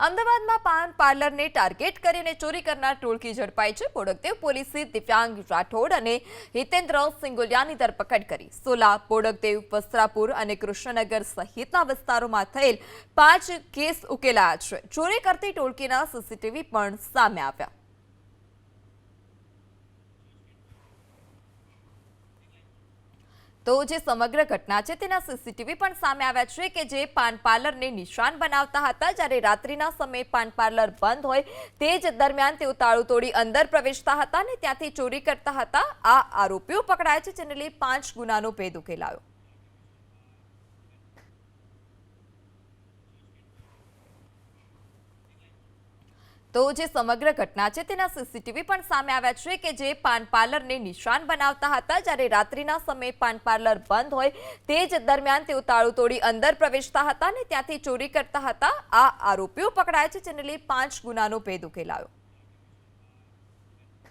અમદાવાદમાં પાન પાર્લરને ટાર્ગેટ કરીને ચોરી કરનાર ટોળકી ઝડપાઈ છે। બોડકદેવ પોલીસે દિવ્યાંગ રાઠોડ અને હિતેન્દ્ર સિંગોલિયાની ધરપકડ કરી। સોલા, બોડકદેવ, વસ્ત્રાપુર અને કૃષ્ણનગર સહિતના વિસ્તારોમાં થયેલ 5 કેસ ઉકેલાયા છે। ચોરી કરતી ટોળકીના સીસીટીવી પણ સામે આવ્યા। તો જે સમગ્ર ઘટના છે તેના સીસીટીવી પણ સામે આવ્યા છે કે જે પાન પાર્લરને નિશાન બનાવતા હતા। જ્યારે રાત્રિના સમયે પાન પાર્લર બંધ હોય તે જ દરમિયાન તેઓ તાળું તોડી અંદર પ્રવેશતા હતા અને ત્યાંથી ચોરી કરતા હતા। આ આરોપીઓ પકડાયા છે, જેને લઈ 5 ગુનાનો ભેદ ઉકેલાયો। તો જે સમગ્ર ઘટના છે તેના સીસીટીવી પણ સામે આવ્યા છે કે જે પાન પાર્લરને નિશાન બનાવતા હતા। જ્યારે રાત્રિના સમયે પાન પાર્લર બંધ હોય તે જ દરમિયાન તેઓ તાળું તોડી અંદર પ્રવેશતા હતા અને ત્યાંથી ચોરી કરતા હતા। આ આરોપીઓ પકડાયા છે, જેને લઈ 5 ગુનાનો ભેદ ઉકેલાયો।